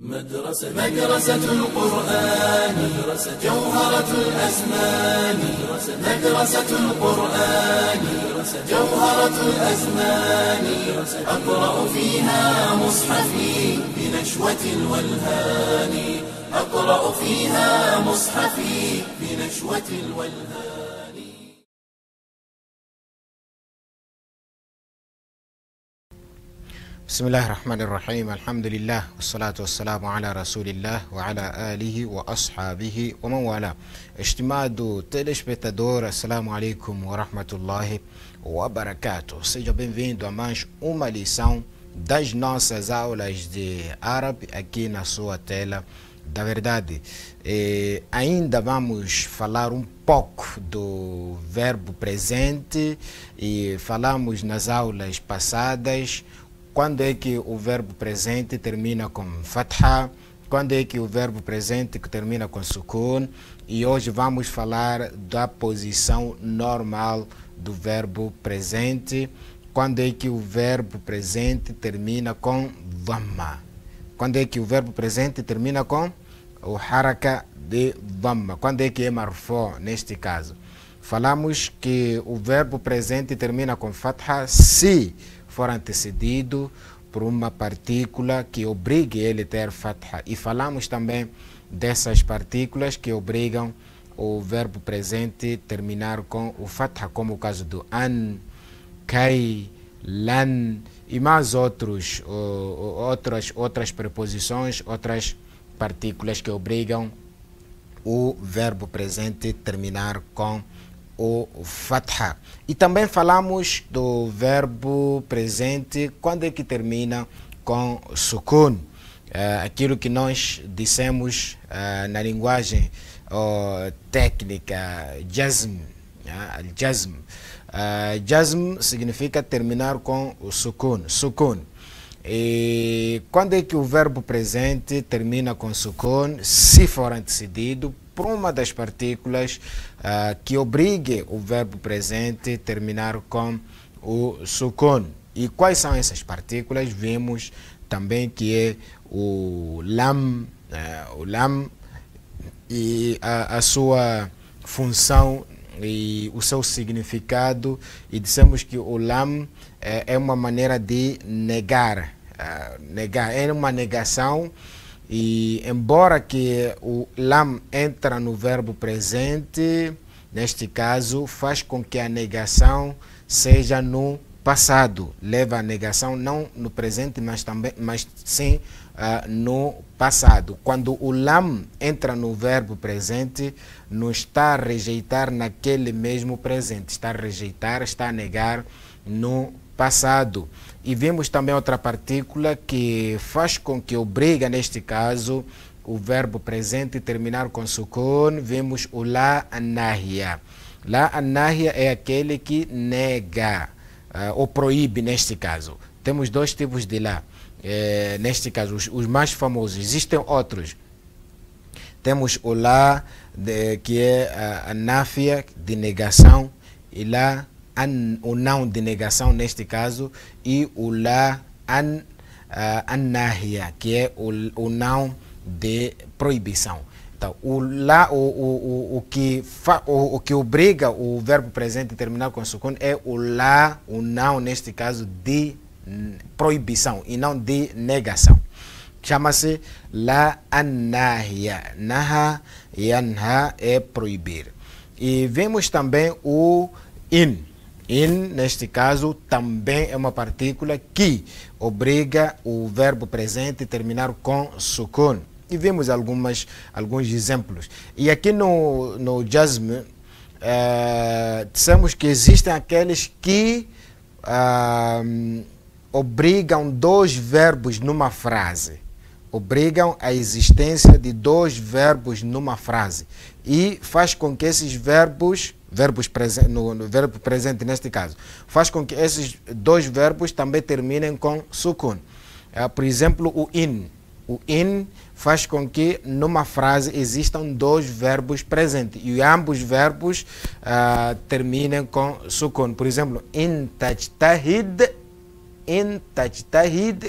مدرسة القرآن جوهرة الأزمان مدرسة القرآن جوهرة الأزمان أقرأ فيها مصحفي بنشوة الولهان أقرأ فيها مصحفي بنشوة الولهان. بسم الله الرحمن الرحيم الحمد لله والصلاة والسلام على رسول الله وعلى آله وأصحابه ومن والاه. Estimado telespectador, assalamu alaikum wa rahmatullahi wa barakatuh. Seja bem-vindo a mais uma lição das nossas aulas de árabe aqui na sua tela da verdade. Ainda vamos falar um pouco do verbo presente e falamos nas aulas passadas quando é que o verbo presente termina com fatha, quando é que o verbo presente que termina com sukun, e hoje vamos falar da posição normal do verbo presente, quando é que o verbo presente termina com dhamma, quando é que o verbo presente termina com o haraka de dhamma, quando é que é marfu neste caso. Falamos que o verbo presente termina com fatha se for antecedido por uma partícula que obrigue ele a ter fatha. E falamos também dessas partículas que obrigam o verbo presente terminar com o fatha, como o caso do an, kai, lan e mais outras preposições, outras partículas que obrigam o verbo presente terminar com o fatha. E também falamos do verbo presente quando é que termina com sukun, aquilo que nós dissemos na linguagem técnica jazm. Jazm. Jazm significa terminar com o sukun. E quando é que o verbo presente termina com sukun, se for antecedido por uma das partículas que obrigue o verbo presente a terminar com o sukun. E quais são essas partículas? Vimos também que é o lam e a sua função e o seu significado, e dissemos que o lam é uma maneira de negar, é uma negação. E embora que o lam entra no verbo presente, neste caso faz com que a negação seja no passado, leva a negação não no presente, mas sim no passado. Quando o lam entra no verbo presente, não está a rejeitar naquele mesmo presente, está a rejeitar, está a negar no passado. E vimos também outra partícula que faz com que obriga, neste caso, o verbo presente terminar com sukun. Vimos o la an-nahia. La an-nahia é aquele que nega ou proíbe, neste caso. Temos dois tipos de la. Neste caso, os mais famosos. Existem outros. Temos o la, que é a náfia, de negação, e lá o não de negação, neste caso, e o la an-nahia, que é o não de proibição. Então, o que obriga o verbo presente a terminar com sukun é o não, neste caso, de proibição e não de negação. Chama-se la an-nahia. Naha, yanha é proibir. E vemos também o in. In, neste caso, também é uma partícula que obriga o verbo presente a terminar com sukun. E vimos alguns exemplos. E aqui no jazm, dissemos que existem aqueles que obrigam dois verbos numa frase. Obrigam a existência de dois verbos numa frase. E faz com que esses verbos no verbo presente, neste caso, faz com que esses dois verbos também terminem com sukun. Por exemplo, o in. O in faz com que numa frase existam dois verbos presentes e ambos verbos terminem com sukun. Por exemplo, in tajtahid,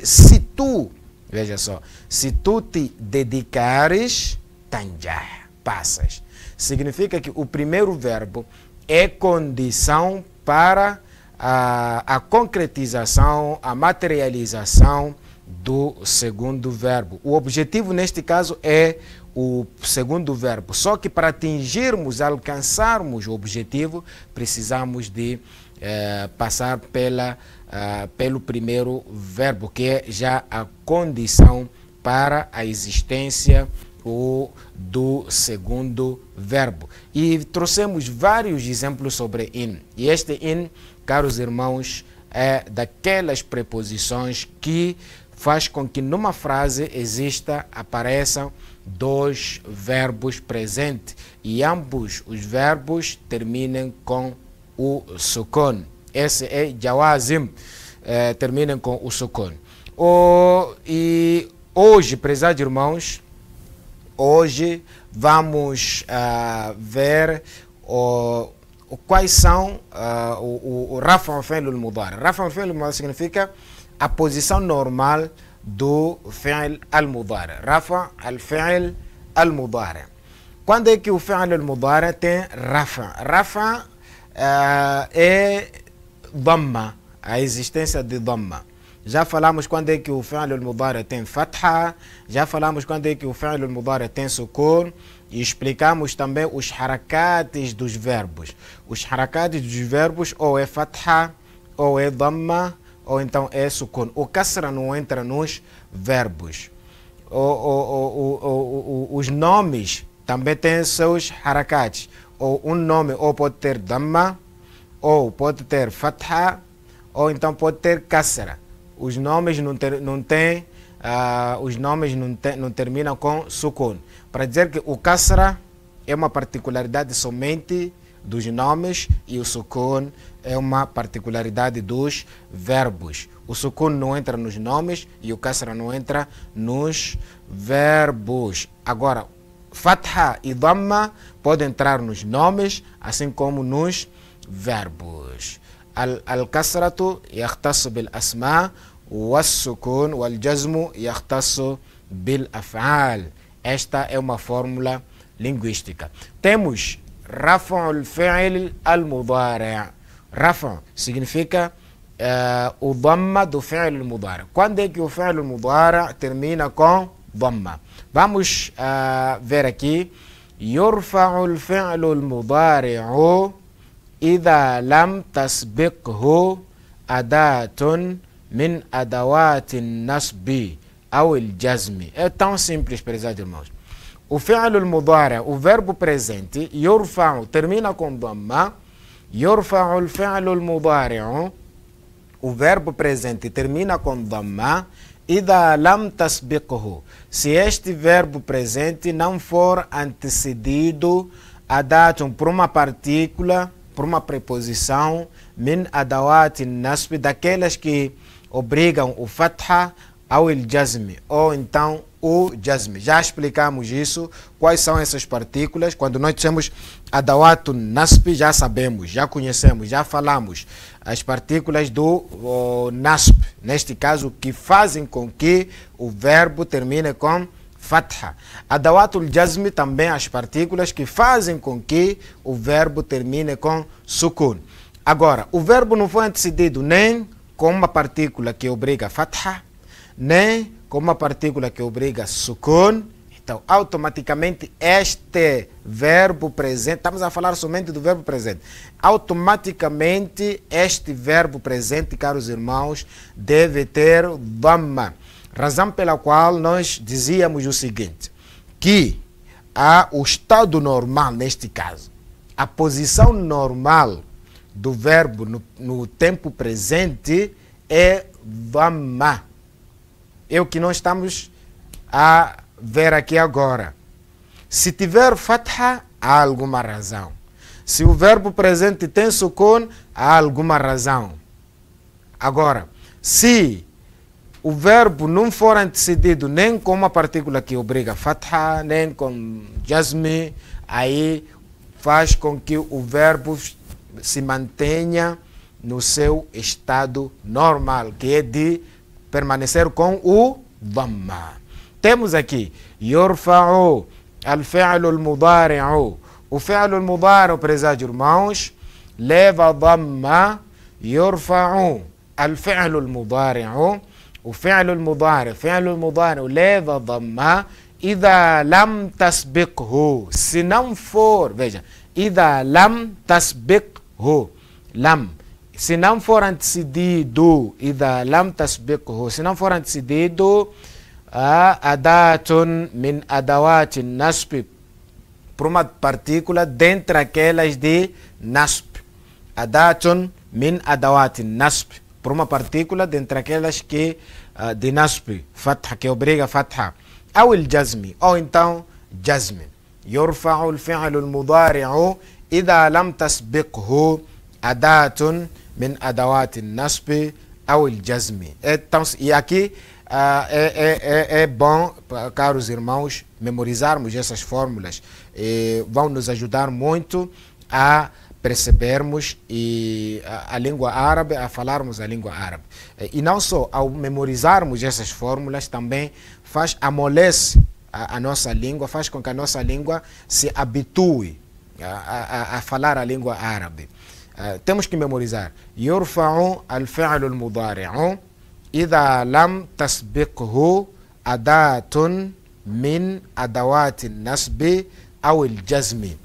se tu Veja só. Se tu te dedicares, tanjah, passas. Significa que o primeiro verbo é condição para a concretização, a materialização do segundo verbo. O objetivo neste caso é o segundo verbo. Só que para atingirmos, alcançarmos o objetivo, precisamos de passar pelo primeiro verbo, que é já a condição para a existência do segundo verbo. E trouxemos vários exemplos sobre in. E este in, caros irmãos, é daquelas preposições que faz com que numa frase apareçam dois verbos presentes e ambos os verbos terminem com o sukun. Esse é jawazim, terminem com o sukun. E hoje, prezados irmãos, hoje vamos ver quais são o Rafa al-Fi'l al-Mudari. Rafa al-Fi'l al-Mudari significa a posição normal do Fi'l al-Mudari. Rafa al-Fi'l al-Mudari. Quando é que o Fi'l al-Mudari tem Rafa? Rafa é Dhamma, a existência de Dhamma. Já falamos quando é que o Fi'l al-Mudari tem Fatha, já falamos quando é que o Fi'l al-Mudari tem Sukun, e explicamos também os harakates dos verbos. Os harakates dos verbos ou é Fatha, ou é Dhamma, ou então é Sukun. O Kasra não entra nos verbos. Os nomes também têm seus harakats. Um nome ou pode ter Dhamma, ou pode ter Fatha, ou então pode ter Kasra. Os nomes não terminam com Sukun. Para dizer que o Kasra é uma particularidade somente dos nomes e o Sukun é uma particularidade dos verbos. O Sukun não entra nos nomes e o Kasra não entra nos verbos. Agora, Fatha e Dhamma podem entrar nos nomes, assim como nos verbos. Al-Kasratu yakhtassu bil-asma, was-Sukun wal-Jazmu yakhtassu bil-af'al. Esta é uma fórmula linguística. Temos Rafa al-Fi'l al-Mudari. Rafa significa o Dhamma do Fi'l al-Mudari. Quando é que o Fi'l al-Mudari termina com Dhamma? Vamos ver aqui. Yurfa'u al-Fi'l al-Mudari'u idha lam tasbiqhu adatun min adawati nasbi ou al-jazmi. É tão simples, prezados irmãos. O Fi'l al-Mudari, o verbo presente, yurfa'u, termina com Dhamma. Yurfa'u al-Fi'l al-Mudari'u, o verbo presente termina com Dhamma. Idha lam tasbiqhu, se este verbo presente não for antecedido adatun por uma partícula, por uma preposição, min adawati nasb, daquelas que obrigam o Fatha ou o Jazmi, ou então o Jazmi. Já explicamos isso, quais são essas partículas. Quando nós temos adawatu nasb, já sabemos, já conhecemos, já falamos as partículas do nasb, neste caso, que fazem com que o verbo termine com Fatha. Adawatu Jazmi também as partículas que fazem com que o verbo termine com Sukun. Agora, o verbo não foi antecedido nem com uma partícula que obriga Fatha, nem com uma partícula que obriga Sukun. Então, automaticamente, este verbo presente, estamos a falar somente do verbo presente, automaticamente este verbo presente, caros irmãos, deve ter Dhamma. Razão pela qual nós dizíamos o seguinte, que o estado normal, neste caso, a posição normal do verbo no tempo presente é Dhamma. É o que nós estamos a ver aqui agora. Se tiver Fatha, há alguma razão. Se o verbo presente tem Sukun, há alguma razão. Agora, se o verbo não for antecedido nem com uma partícula que obriga Fatha, nem com Jazmi, aí faz com que o verbo se mantenha no seu estado normal, que é de permanecer com o dhamma. Temos aqui yurfa'u al-fi'lu al-mudari'u. O fi'lu al-mudari'u, prezados irmãos, leva dhamma. Yurfa'u al-fi'lu al-mudari'u. O fi'lu al-mudari'u leva dhamma idha lam tasbiqhu. Se não for, veja, idha lam tasbiqhu. Lam. Se não for antecedido, idha lam tasbiqhu. Se não for antecedido, adatun min adawatin nasb, por uma partícula dentre aquelas de nasb. Adatun min adawatin nasb, por uma partícula dentre aquelas que de nasb, fatha, que obriga fatha. Ou el jazmi, ou então jazmi. Yurfa'u al-fi'lu al-mudari'u idha lam tasbiqhu adatun min adawatin nasb ou el jazmi. Então, e aqui é bom, caros irmãos, memorizarmos essas fórmulas. Vão nos ajudar muito a percebermos a língua árabe, a falarmos a língua árabe. E não só, ao memorizarmos essas fórmulas, também amolece a nossa língua, faz com que a nossa língua se habitue a falar a língua árabe. Temos que memorizar. Yurfa'u al-fi'lu al-mudari'u idha lam tasbiqhu adatun min adawati nasbi aw al-jazmi.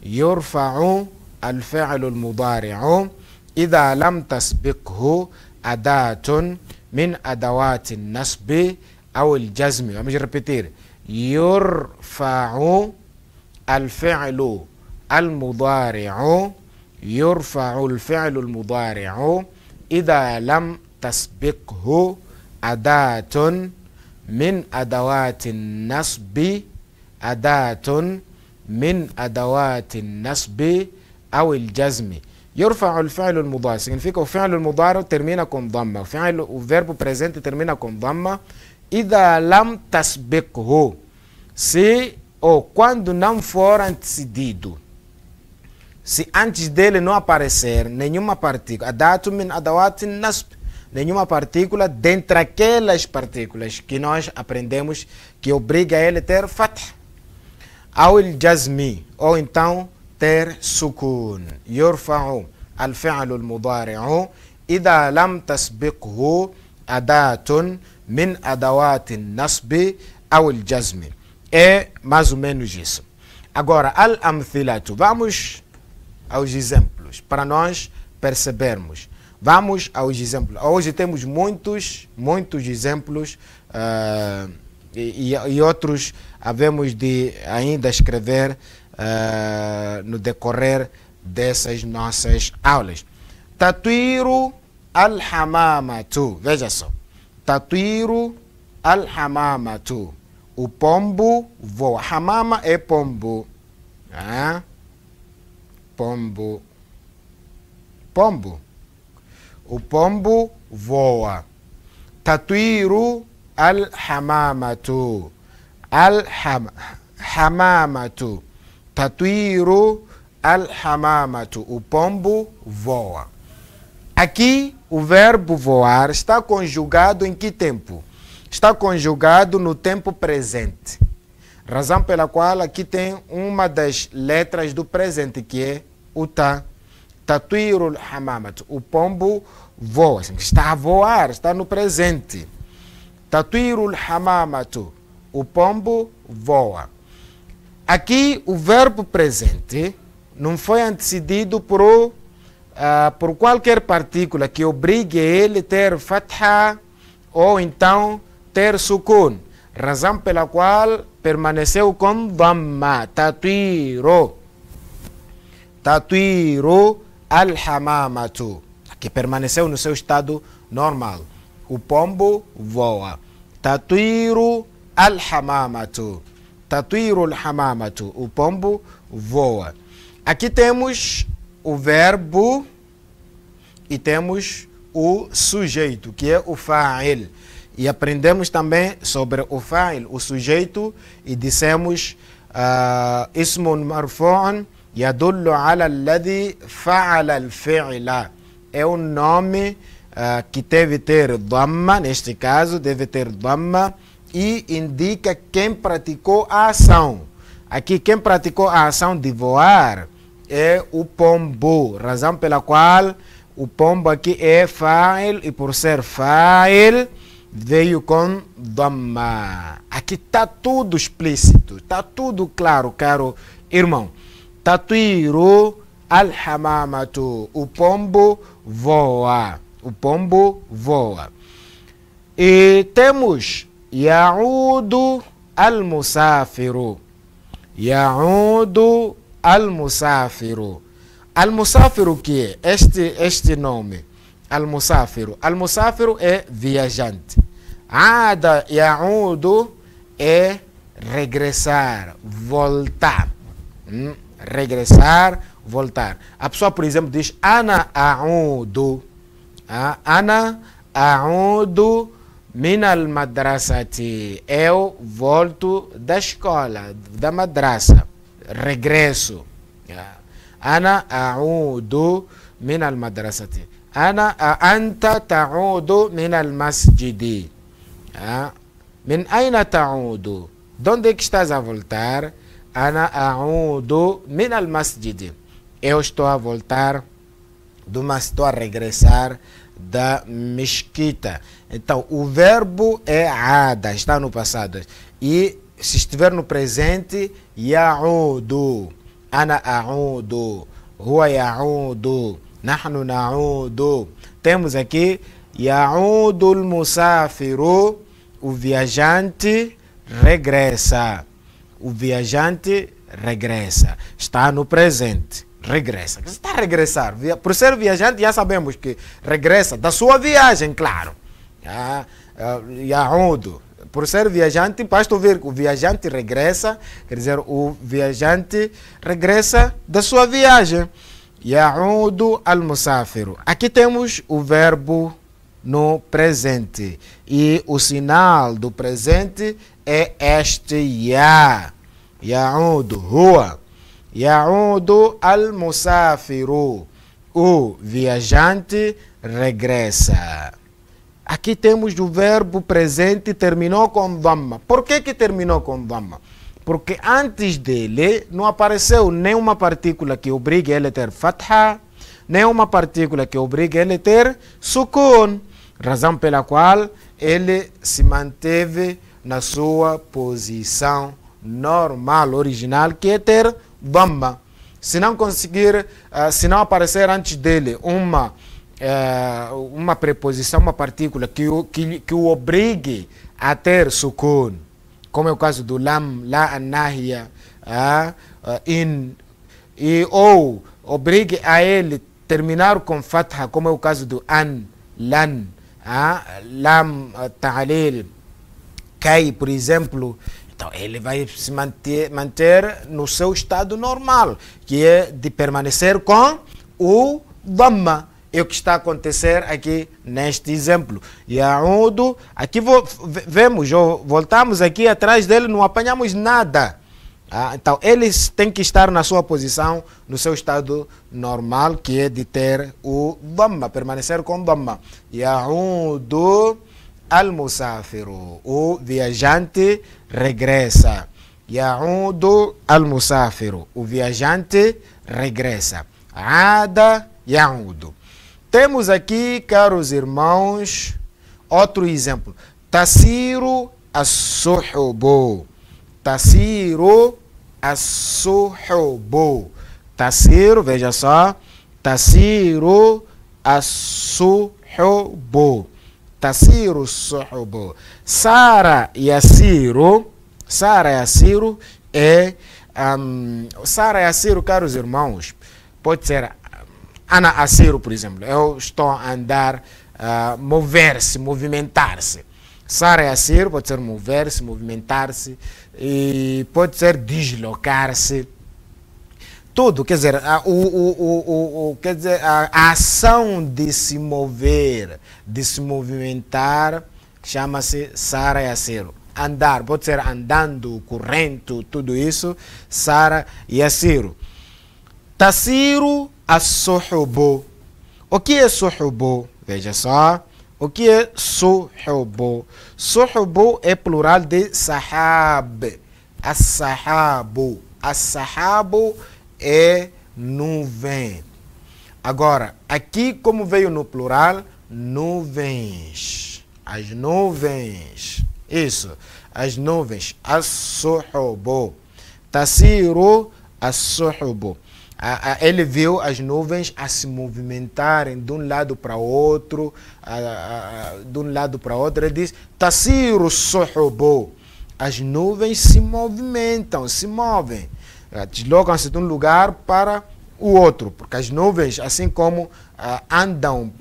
Yurfa'u al-fi'lu al-mudari'u idha lam tasbiqhu adatun min adawati nasbi aw al-jazmi. Vamos repetir. Yurfa'u al-fi'lu al-mudari'u. يرفع الفعل المضارع إذا لم تسبقه أداة من أدوات النصب أو الجزم. يرفع الفعل المضارع significa o fi'l المضارع termina com dhamma. O verbo presente termina com dhamma. إذا لم تسبقه, se ou quando não for antecedido. Se antes dele não aparecer nenhuma partícula, adatu min adawati nasb, nenhuma partícula dentre aquelas partículas que nós aprendemos que obriga ele a ter fath. Ou el jazmi, ou então ter sukun. Yurfa'u al-fi'lu al-mudari'u idha lam tasbiqhu adatun min adawati nasb ou el jazmi. É mais ou menos isso. Agora, al-amthilatu. Vamos aos exemplos, para nós percebermos. Vamos aos exemplos. Hoje temos muitos exemplos e outros havemos de ainda escrever no decorrer dessas nossas aulas. Tatuiru al-hamamatu. Veja só. Tatuiru al-hamamatu. O pombo voa. Hamama é pombo. Pombo. O pombo voa. Tatuiru al-hamamatu. Hamamatu. Tatuiru al-hamamatu. O pombo voa. Aqui o verbo voar está conjugado em que tempo? Está conjugado no tempo presente. Razão pela qual aqui tem uma das letras do presente, que é o ta. Tatuiru al-hamamatu. O pombo voa. Está a voar, está no presente. Tatuiru al-hamamatu. O pombo voa. Aqui o verbo presente não foi antecedido por qualquer partícula que obrigue ele a ter fatha ou então ter sukun. Razão pela qual permaneceu com dhamma. Tatuiru. Tatuiru al-hamamatu. Que permaneceu no seu estado normal. O pombo voa. Tatuiru al-hamamatu. Tatuiru al-hamamatu. O pombo voa. Aqui temos o verbo e temos o sujeito, que é o fa'il. E aprendemos também sobre o fa'il, o sujeito, e dissemos ismun marfu'un yadullu ala alladhi fa'ala al-fi'la. É o nome que deve ter dhamma, neste caso, deve ter dhamma e indica quem praticou a ação. Aqui, quem praticou a ação de voar é o pombo, razão pela qual o pombo aqui é fa'il e por ser fa'il veio com dhamma. Aqui está tudo explícito, está tudo claro, caro irmão. Tatiru al-hamamatu, o pombo voa. O pombo voa. E temos ya'udu al-musafiru. Ya'udu al-musafiru. Al-musafiru que é este nome? Al-musafiru. Al-musafiru é viajante. Ada ya'udu é regressar, voltar. Regressar, voltar. A pessoa, por exemplo, diz ana a'udu. Ana a'udu min al-madrasati. Eu volto da escola, da madrasa. Regresso. Ana a'udu min al-madrasati. Anta ta'udu min al-masjidi. Min aina ta'udu? De onde é que estás a voltar? Ana a'udu min al-masjidi. Eu estou a voltar, estou a regressar da mesquita. Então, o verbo é ada, está no passado. E se estiver no presente, ya'udu. Ana a'udu. Huwa ya'udu. Nahnu na'udu. Temos aqui ya'udu al-musafiru. O viajante regressa. O viajante regressa. Está no presente. Regressa. Está a regressar. Por ser viajante, já sabemos que regressa da sua viagem, claro. Ya'udu. Por ser viajante, basta ver que o viajante regressa, quer dizer, o viajante regressa da sua viagem. Ya'udu al-musafiru. Aqui temos o verbo no presente. E o sinal do presente é este ya. Ya'udu huwa. Ya'udu al-musafiru. O viajante regressa. Aqui temos o verbo presente, terminou com dhamma. Por que terminou com dhamma? Porque antes dele não apareceu nenhuma partícula que obrigue ele a ter fatha, nenhuma partícula que obrigue ele a ter sukun. Razão pela qual ele se manteve na sua posição normal, original, que é ter dhamma. Se não conseguir, se não aparecer antes dele uma preposição, uma partícula que o obrigue a ter sukun, como é o caso do lam, la an-nahiya, in, ou obrigue a ele terminar com fatha, como é o caso do an, lan, lam, ta'lil, kai, por exemplo. Então ele vai se manter no seu estado normal, que é de permanecer com o dhamma. É o que está a acontecer aqui neste exemplo. Ya'udu, aqui vemos, voltamos aqui atrás dele, não apanhamos nada. Então eles têm que estar na sua posição, no seu estado normal, que é de ter o dhamma, permanecer com dhamma. Ya'udu al-musafiru, o viajante regressa. Ya'udu al-musafiru, o viajante regressa. Ada ya'udu. Temos aqui, caros irmãos, outro exemplo. Tasiru as-suhubu. Tasiru as-suhubu. Tasiru, veja só. Tasiru as-suhubu. Tasiru as-suhubu. Sara yasiru. Sara yasiru é... Sara yasiru, caros irmãos, pode ser... Ana asiru, por exemplo. Eu estou a andar, mover-se, movimentar-se. Sara yasiru pode ser mover-se, movimentar-se. E pode ser deslocar-se. Tudo, quer dizer, a ação de se mover, de se movimentar, chama-se Sara yasiru. Andar, pode ser andando, correndo, tudo isso, Sara yasiru. Tasiru as-suhubu. O que é suhubu? Veja só. O que é suhubu? Suhubu é plural de sahab. As-sahabu. As-sahabu é nuvem. Agora, aqui como veio no plural, nuvens. As nuvens. Isso. As nuvens. As-suhubu. Tasiru as-suhubu. Ele viu as nuvens a se movimentarem de um lado para outro, de um lado para outro. Ele diz, tasiru suhubu. As nuvens se movimentam, se movem. Deslocam-se de um lugar para o outro, porque as nuvens, assim como andam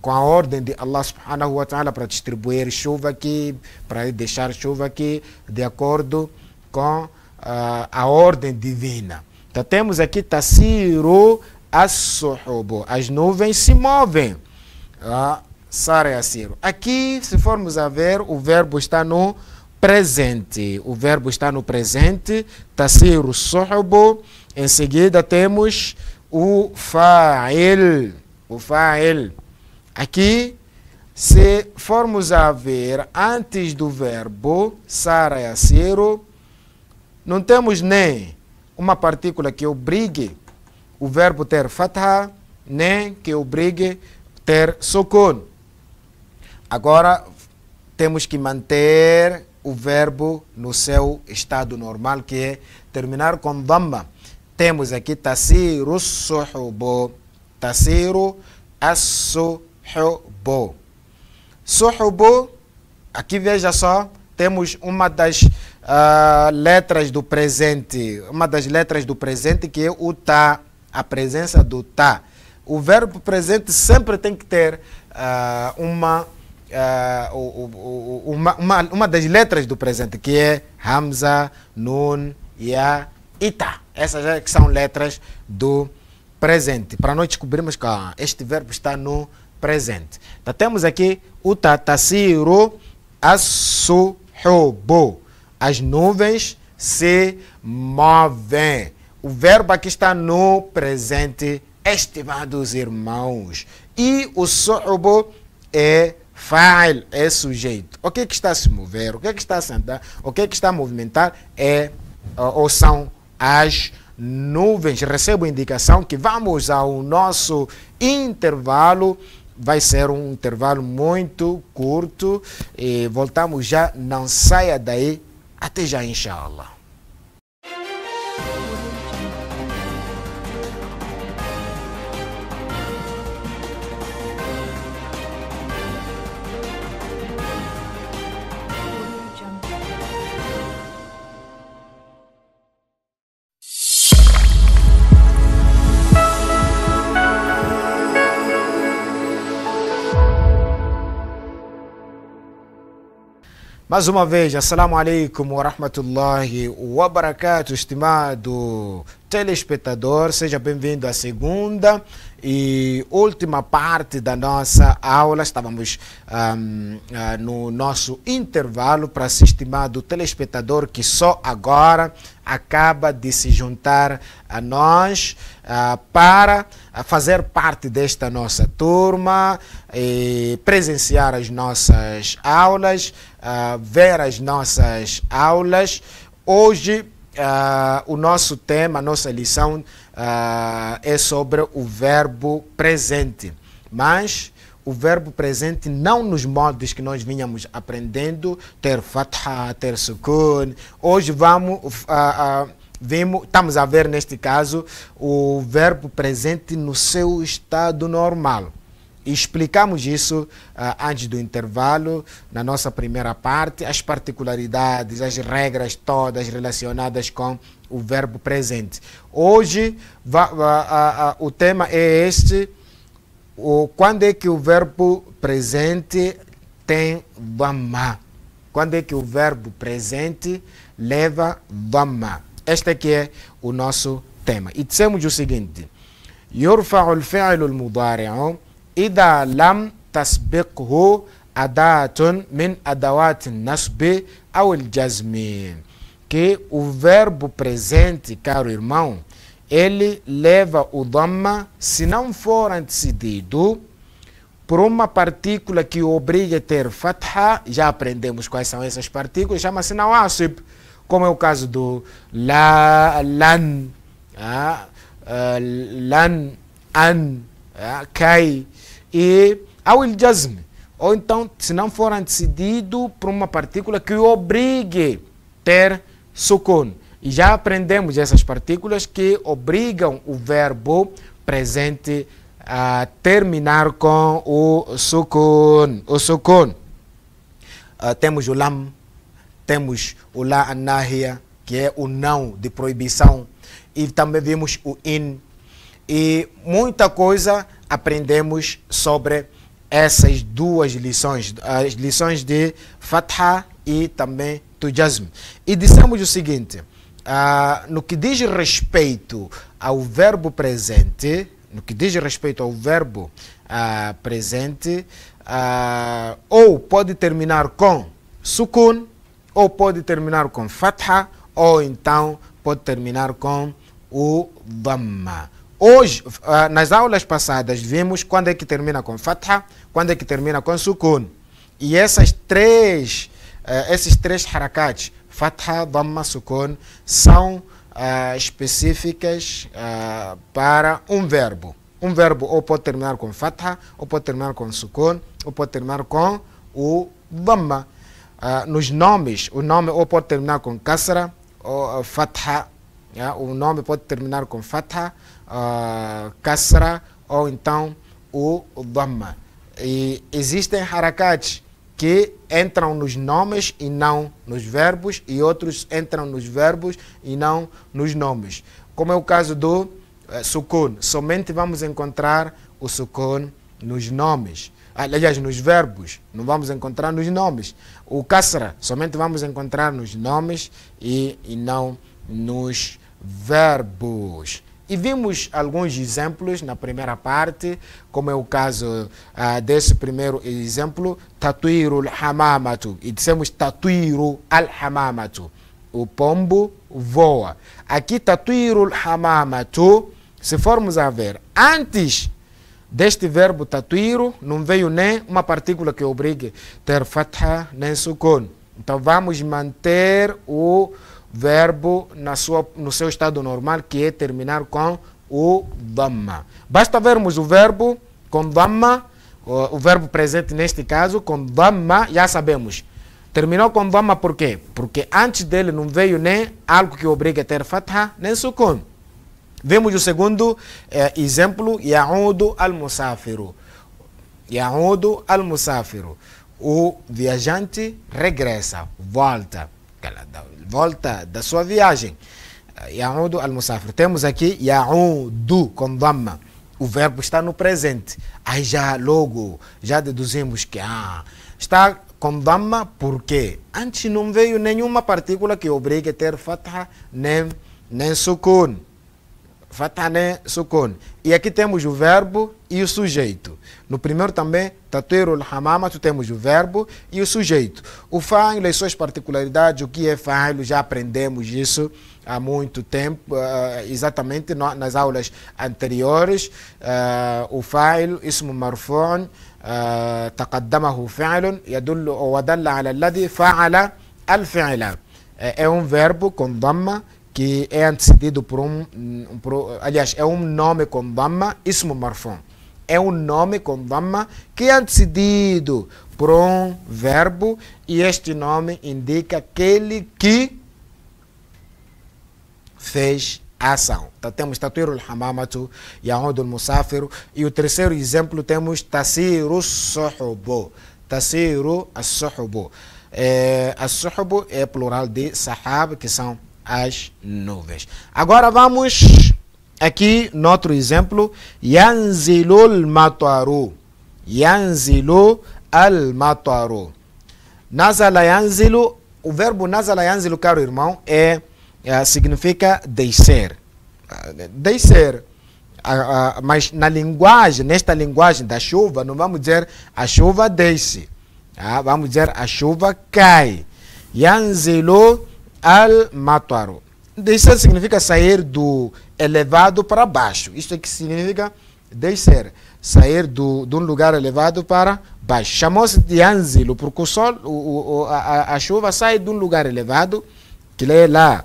com a ordem de Allah subhanahu wa ta'ala para distribuir chuva aqui, para deixar chuva aqui, de acordo com a ordem divina. Então temos aqui tasiru as-suhubu. As nuvens se movem. Sara yasiru. Aqui, se formos a ver, o verbo está no presente. O verbo está no presente. Tasiru as-suhubu. Em seguida temos o fa'il. O fa'il. Aqui, se formos a ver, antes do verbo Sara yasiru, não temos nem uma partícula que obrigue o verbo ter fatha, nem que obrigue ter sukun. Agora, temos que manter o verbo no seu estado normal, que é terminar com dhamma. Temos aqui tasiru as-suhubu. Tasiru as-suhubu. Suhubu, aqui veja só, temos uma das letras do presente, que é o tá, a presença do tá. O verbo presente sempre tem que ter uma das letras do presente, que é hamza, nun, ya e tá. Essas é que são letras do presente, para nós descobrirmos que este verbo está no presente. Então temos aqui o tá, tasiru as-suhubu. As nuvens se movem. O verbo aqui está no presente, estimados irmãos. E o suhubu é fa'il, é sujeito. O que está a se mover? O que está a sentar? O que está a movimentar? Ou são as nuvens. Recebo indicação que vamos ao nosso intervalo. Vai ser um intervalo muito curto. E voltamos já. Não saia daí. Até já, inshallah. Mais uma vez, assalamu alaikum wa rahmatullahi wa barakatuh, estimado telespectador, seja bem-vindo à segunda e última parte da nossa aula. Estávamos no nosso intervalo para esse estimado telespectador que só agora acaba de se juntar a nós para fazer parte desta nossa turma, presenciar as nossas aulas, ver as nossas aulas. Hoje o nosso tema, a nossa lição é sobre o verbo presente, mas o verbo presente não nos moldes que nós vinhamos aprendendo, ter fatha, ter sukun. Hoje estamos a ver neste caso o verbo presente no seu estado normal. E explicamos isso antes do intervalo, na nossa primeira parte, as particularidades, as regras todas relacionadas com o verbo presente. Hoje o tema é este: quando é que o verbo presente tem dhamma? Quando é que o verbo presente leva dhamma? Este aqui é o nosso tema. E dissemos o seguinte: يرفع الفعل المضارع إذا لم تسبقه أداة من أدوات النصب أو الجزم. Que o verbo presente, caro irmão, ele leva o dhamma se não for antecedido por uma partícula que obriga a ter fatha, já aprendemos quais são essas partículas, chama-se nawasib, como é o caso do la, lan, lan, an, kai, e ao jazm. Ou então, se não for antecedido por uma partícula que obrigue a ter sukun. E já aprendemos essas partículas que obrigam o verbo presente a terminar com o sukun. O sukun. Temos o lam, temos o la anahia, que é o não de proibição, e também vimos o in. E muita coisa aprendemos sobre essas duas lições, as lições de fatha e também do jazm. E dissemos o seguinte, no que diz respeito ao verbo presente, ou pode terminar com sukun, ou pode terminar com fatha, ou então pode terminar com o dhamma. Hoje, nas aulas passadas, vimos quando é que termina com fatha, quando é que termina com sukun. E esses três harakats, fatha, dhamma, sukun, são específicas para um verbo. Um verbo ou pode terminar com fatha, ou pode terminar com sukun, ou pode terminar com o dhamma. Nos nomes, o nome ou pode terminar com kasra ou fatha. O nome pode terminar com fatha, kasra ou então o dhamma. E existem harakats que entram nos nomes e não nos verbos, e outros entram nos verbos e não nos nomes. Como é o caso do sukun. Somente vamos encontrar o sukun nos nomes. Aliás, nos verbos, não vamos encontrar nos nomes. O kasra, somente vamos encontrar nos nomes e não nos verbos. E vimos alguns exemplos na primeira parte, como é o caso desse primeiro exemplo, tatuiru al-hamamatu. E dissemos tatuiru al-hamamatu. O pombo voa. Aqui tatuiru al-hamamatu, se formos a ver, antes deste verbo tatuiru, não veio nem uma partícula que obrigue ter fatha nem sukun. Então vamos manter o verbo no seu estado normal, que é terminar com o dhamma. Basta vermos o verbo com dhamma, o verbo presente neste caso, com dhamma, já sabemos. Terminou com dhamma por quê? Porque antes dele não veio nem algo que obriga a ter fatha, nem sukun. Vemos o segundo exemplo, ya'udu al-musafiru. Ya'udu al-musafiru. O viajante regressa, volta da sua viagem. Ya'udu al-musafir. Temos aqui ya'udu com dhamma. O verbo está no presente. Aí já deduzimos que está com dhamma porque antes não veio nenhuma partícula que obrigue a ter fatha nem sukun. Fatha nem sukun. E aqui temos o verbo e o sujeito. No primeiro também, tatuiru al-hamamatu, temos o verbo e o sujeito. O fa'il e suas particularidades, o que é fa'il, já aprendemos isso há muito tempo, exatamente nas aulas anteriores. O fa'il, ismu marfu'un, taqaddamahu fi'lun, yadullu wa dalla ala alladhi fa'ala al-fi'la. É um verbo com dhamma, que é antecedido aliás, é um nome com dhamma, ismu marfu'. É um nome com dhamma que é antecedido por um verbo, e este nome indica aquele que fez a ação. Então temos tatuiru al-hamamatu, ya'udu al-musafiru, e o terceiro exemplo temos tasiru as-suhubu. Tasiru as-suhubu. As-suhubu é plural de sahab, que são as nuvens. Agora vamos aqui no outro exemplo, yanzilu al-mataru. Yanzilu al-mataru. Nazala yanzilu, o verbo nazala yanzilu, caro irmão, significa descer. Descer. Mas nesta linguagem da chuva, não vamos dizer a chuva desce. Vamos dizer a chuva cai. Yanzilu al-mataru. Descer significa sair do elevado para baixo. Isto é que significa descer, sair de um lugar elevado para baixo. Chamou-se de Yanzilu, porque o sol, a chuva sai de um lugar elevado, que é lá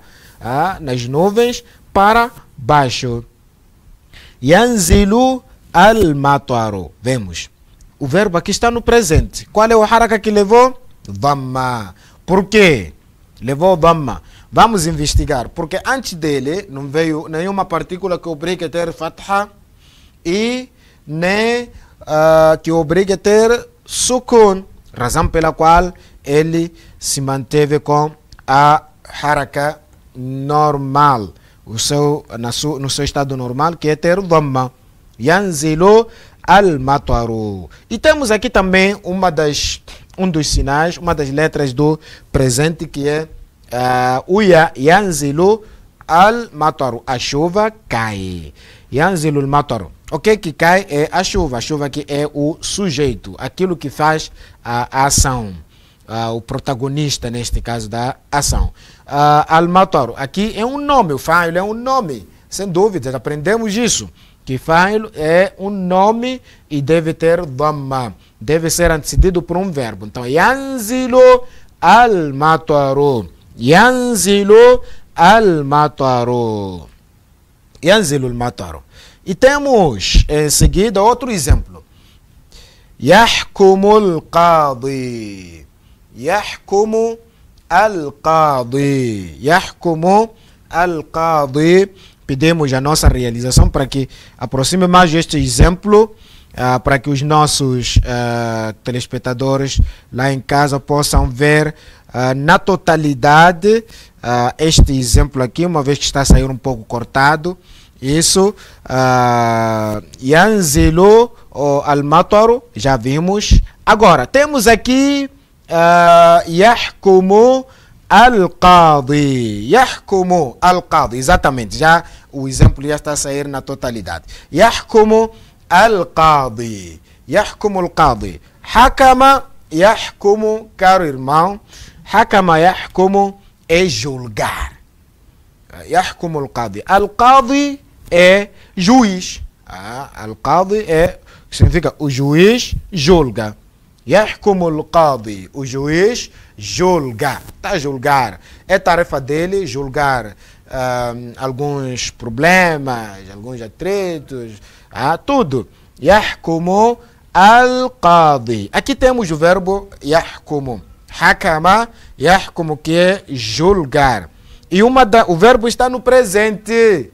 nas nuvens, para baixo. Yanzilu al-mataru. Vemos. O verbo aqui está no presente. Qual é o haraka que levou? Dhamma. Por quê? Levou Dhamma. Vamos investigar. Porque antes dele não veio nenhuma partícula que obrigue a ter fatha e nem que obrigue a ter sukun. Razão pela qual ele se manteve com a haraka normal. No seu estado normal, que é ter Dhamma. Yanzilu al-mataru. E temos aqui também um dos sinais, uma das letras do presente, que é o Yanzilu al-mataru. A chuva cai. Yanzilu al-mataru. O que cai é a chuva. A chuva que é o sujeito, aquilo que faz a ação. O protagonista, neste caso, da ação. Al-mataru. Aqui é um nome. O fa'il é um nome. Sem dúvida, aprendemos isso. Que fa'il é um nome e deve ter dhamma. Deve ser antecedido por um verbo. Então, yanzilu al-mataru. Yanzilu al-mataru. Yanzilu al-mataru. E temos em seguida outro exemplo. Yahkumu al-qadi. Yahkumu al-qadi. Yahkumu al-qadi. Pedimos a nossa realização para que aproxime mais este exemplo, para que os nossos telespectadores lá em casa possam ver na totalidade este exemplo aqui, uma vez que está a sair um pouco cortado. Isso, Yanzilu al-mataru, já vimos. Agora, temos aqui Yahkumu al-qadi. Yahkumu al-qadi. Exatamente. Já o exemplo já está a sair na totalidade. Yahkumu al-qadi. Yahkumu al-qadi. Hakama yahkumu, caro irmão. Hakama yahkumu é julgar. Yahkumu al-qadi. Al-qadi é juiz. Al-qadi significa o juiz julga. Yahkumu al-qadi. O juiz julga. Está a julgar. É tarefa dele julgar alguns problemas, alguns atritos, tudo. Yahkumu al-qadi. Aqui temos o verbo yahkumu. Hakama yahkumu, que é julgar. E o verbo está no presente.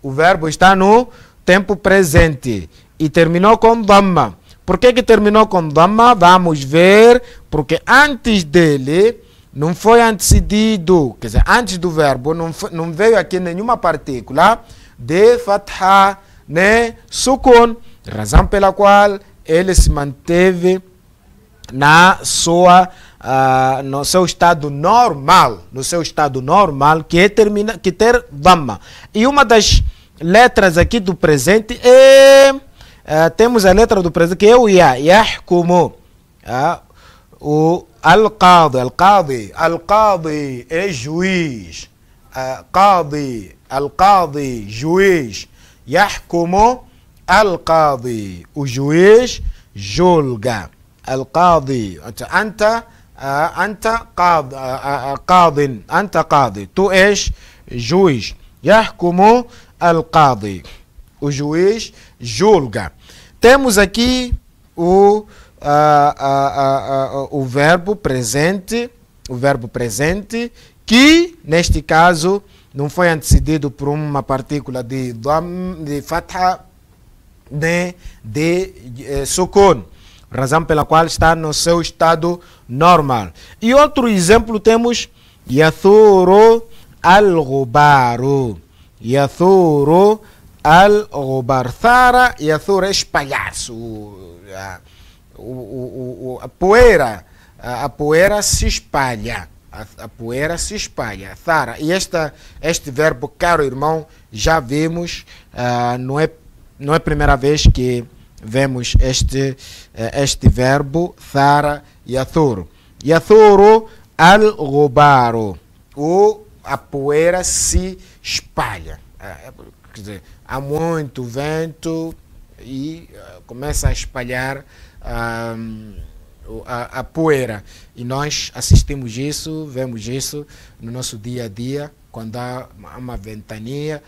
O verbo está no tempo presente. E terminou com dhamma. Por que terminou com dhamma? Vamos ver. Porque antes dele não foi antecedido. Quer dizer, antes do verbo não veio aqui nenhuma partícula de fatha nem sukun. Razão pela qual ele se manteve no seu estado normal. No seu estado normal, que ter dhamma. E uma das letras aqui do presente temos a letra do presente, que é o yahkumu. O al-qadi. Al-qadi é juiz. Al-qadi, juiz. Yahkumu al-qadi. O juiz julga. Al-qadi. Anta qadi. Tu és juiz. Yahkumu al-qadi. O juiz julga. Temos aqui o verbo presente. O verbo presente, que neste caso não foi antecedido por uma partícula de fatha nem de sukun. Razão pela qual está no seu estado normal. E outro exemplo temos yathuru al-ghubaru. Yathuru al-ghubar. Thara, yathuru é espalhar-se. A poeira se espalha. A poeira se espalha. Thara. E este verbo, caro irmão, já vimos. Não é a primeira vez que vemos este verbo, thara, yathuru. Yathuru al-ghubaru. A poeira se espalha. Quer dizer, há muito vento, e começa a espalhar a poeira. E nós assistimos isso, vemos isso no nosso dia a dia. Quando há uma ventania,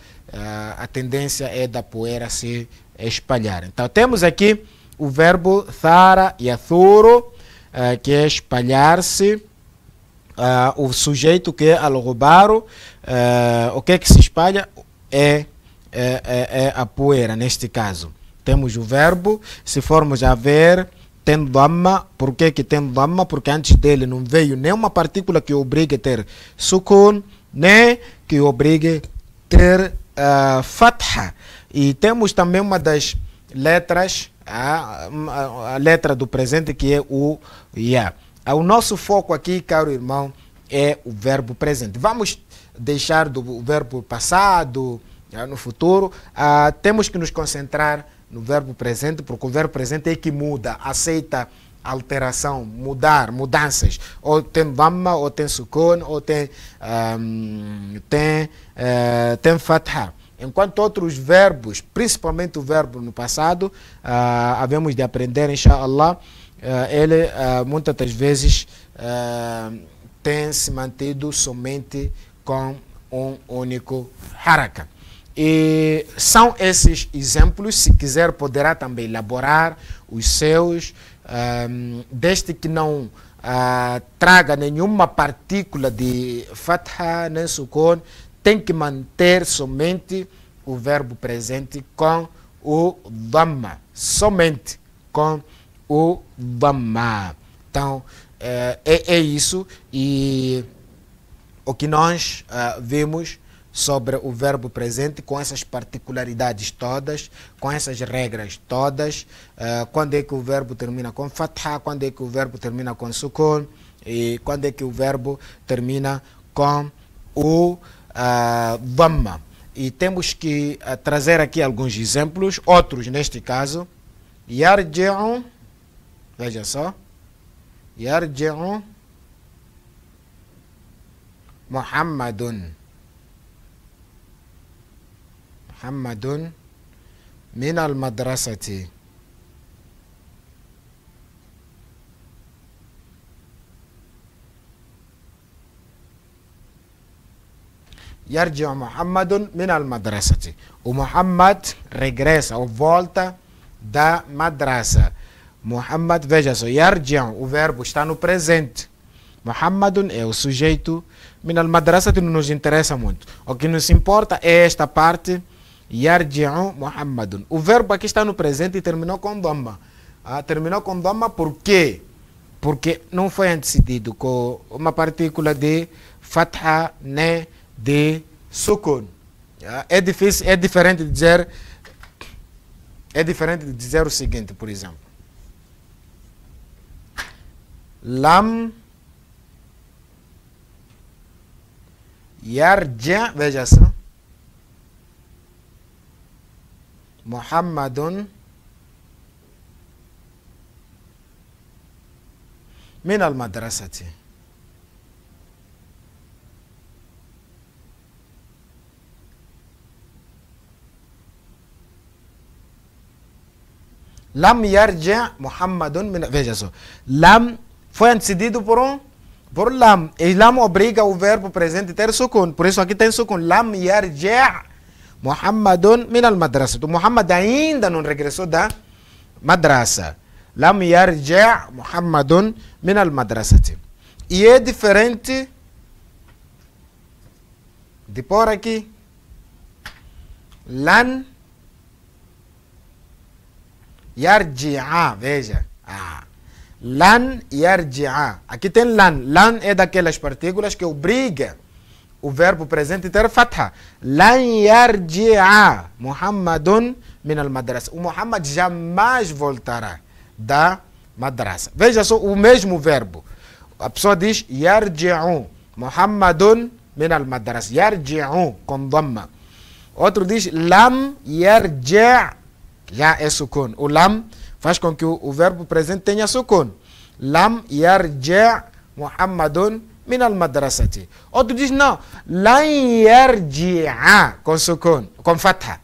a tendência é da poeira se espalhar. Então temos aqui o verbo thara yathuru, que é espalhar-se. O sujeito que é al-ghubaru, o que é que se espalha? É a poeira, neste caso. Temos o verbo, se formos a ver, tem dhamma. Por que tem dhamma? Porque antes dele não veio nenhuma partícula que obrigue a ter sukun, nem que obrigue a ter fatha. E temos também uma das letras, a letra do presente, que é o ya. O nosso foco aqui, caro irmão, é o verbo presente. Vamos deixar do verbo passado no futuro. Temos que nos concentrar no verbo presente, porque o verbo presente é que muda, aceita alteração, mudanças. Ou tem dhamma, ou tem sukun, ou tem fatha. Enquanto outros verbos, principalmente o verbo no passado, havemos de aprender, inshallah, ele muitas das vezes tem se mantido somente com um único haraka. E são esses exemplos. Se quiser, poderá também elaborar os seus, desde que não traga nenhuma partícula de fatha nem sukun, tem que manter somente o verbo presente com o dhamma, somente com o dhamma. Então é isso, e o que nós vimos sobre o verbo presente, com essas particularidades todas, com essas regras todas, quando é que o verbo termina com fatha, quando é que o verbo termina com sukun, e quando é que o verbo termina com o dhamma. E temos que trazer aqui alguns exemplos, outros neste caso. Yarji'u, veja só, Yarji'u Muhammadun min al-madrasati. Yarji'u Muhammadun min al-madrasati. O Muhammad regressa ou volta da madrasa. Muhammad, veja só, Yarji'u, o verbo está no presente. Muhammadun é o sujeito. Min al-madrasati não nos interessa muito. O que nos importa é esta parte. Yarji'u Muhammadun. O verbo aqui está no presente e terminou com dhamma. Terminou com dhamma por quê? Porque não foi antecedido com uma partícula de fatha nem de sukun. É diferente de dizer o seguinte, por exemplo. Lam yarji', veja só, Muhammadun min al-madrasati. Lam yarji' Muhammadun min, veja só, lam foi antecedido por lam, e lam obriga o verbo presente a ter sukun, por isso aqui tem sukun. Lam yarji' Muhammadun min al-madrasa. O Muhammad ainda não regressou da madrasa. Lam yarji' Muhammadun min al-madrasati. E é diferente de por aqui lan yarji'a, veja. Lan yarji'a. Aqui tem lan. Lan é daquelas partículas que obriga o verbo presente a ter fatha. Lan yarji'a Muhammadun min al-madrasa. O Muhammad jamais voltará da madrasa. Veja só o mesmo verbo. A pessoa diz yarji'u Muhammadun min al-madrasa. Yarji'u com dhamma. Outro diz lam yarji', já é sukun. O lam faz com que o verbo presente tenha sukun. Lam yarji' Muhammadun min al-madrasati. Outro diz não, lan yarji'a com sukun, com fatha.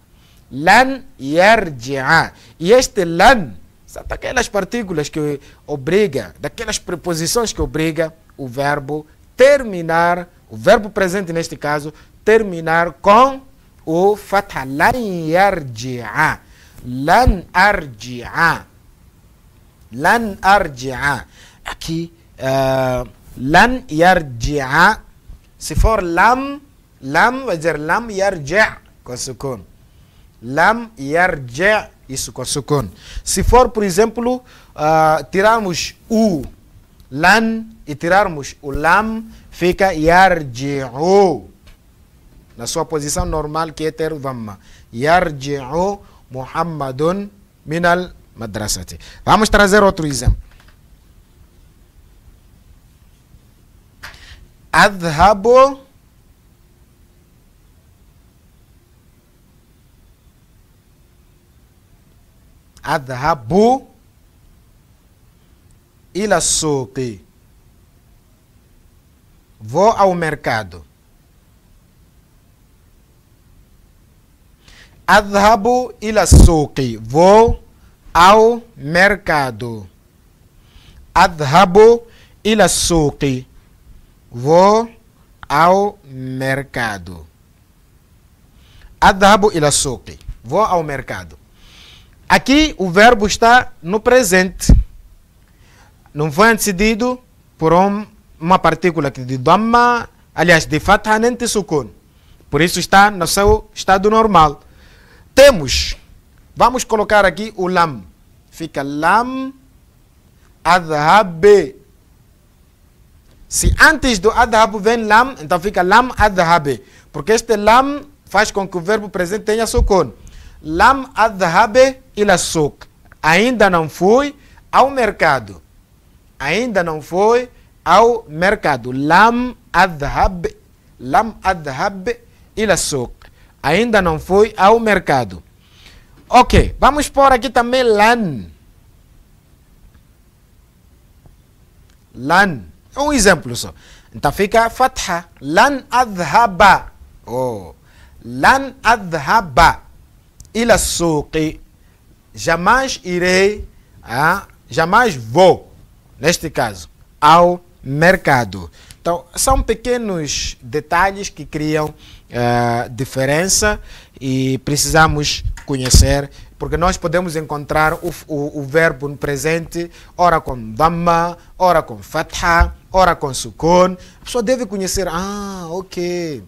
Lan yarji'a. E este lan, são daquelas partículas que obriga, daquelas preposições que obriga o verbo terminar, o verbo presente neste caso, terminar com o fatha. Lan yarji'a. Lan arji'a. Lan arji'a. Aqui, lan yarji'a. Se for lam, vai dizer lam yarji' com sukun. Lam yarji', isso com sukun. Se for, por exemplo, tirarmos o lan e tirarmos o lam, fica yarji'u. Na sua posição normal, que é ter dhamma. Yarji'u Muhammadun minal madrasati. Vamos trazer outro exemplo. Adhabu ila suqi. Vou ao mercado. Adhabu ila suqi. Vou ao mercado. Adhabu ila suqi. Vou ao mercado. Adhabu ila suqi. Vou ao mercado. Aqui o verbo está no presente. Não foi antecedido por uma partícula de dhamma, aliás, de fatha nem de sukun. Por isso está no seu estado normal. Temos, vamos colocar aqui o lam. Fica lam adhab. Se antes do adhab vem lam, então fica lam adhab. Porque este lam faz com que o verbo presente tenha sukun. Lam adhab ila suq. Ainda não fui ao mercado. Ainda não foi ao mercado. Lam adhab ila suq. Ainda não foi ao mercado. Ok, vamos pôr aqui também lan. Lan. É um exemplo só. Então fica fatha. Lan adhaba. Oh. Lan adhaba ila suqi. Jamais irei, jamais vou, neste caso, ao mercado. Então, são pequenos detalhes que criam diferença e precisamos conhecer, porque nós podemos encontrar o verbo no presente, ora com dhamma, ora com fatha, ora com sukun. A pessoa deve conhecer, ok,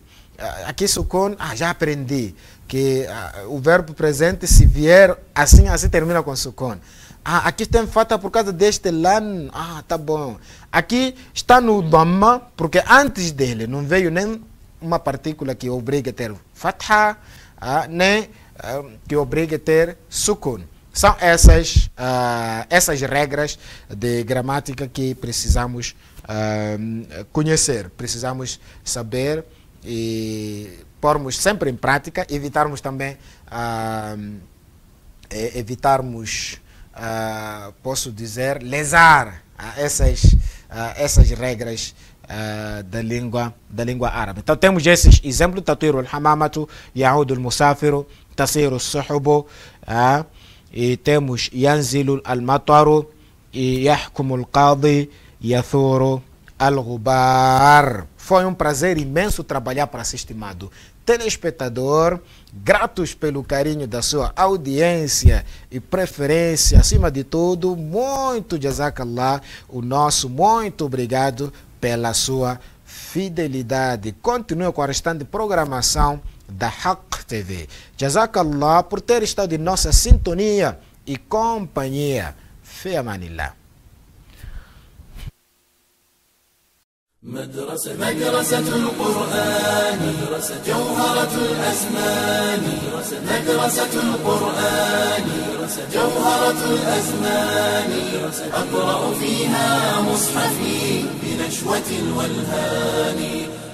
aqui sukun, já aprendi que o verbo presente, se vier assim termina com sukun. Aqui tem fatha por causa deste lan. Tá bom. Aqui está no dhamma, porque antes dele não veio nem uma partícula que obriga a ter fatha, nem que obriga a ter sukun. São essas regras de gramática que precisamos conhecer, precisamos saber e pormos sempre em prática, evitarmos também, posso dizer, lesar essas regras da língua árabe. Então temos esses exemplos: tatiru al-hamamatu, yaudu al-musafiru, tasiru al-suhubu, e temos yanzilu al-mataru, e yahkumu al-qadi, yathuru al-ghubar. Foi um prazer imenso trabalhar para si, estimado telespectador. Gratos pelo carinho da sua audiência e preferência. Acima de tudo, muito jazakallah, o nosso muito obrigado pela sua fidelidade. Continue com a restante programação da Haqq TV. Jazakallah por ter estado em nossa sintonia e companhia. Fi amanillah. مدرسة القرآن جوهرة الأزمان مدرسة القرآن جوهرة الأزمان أقرأ فيها مصحفي بنشوة الولهان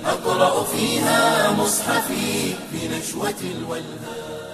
أقرأ فيها مصحفي بنشوة الولهان.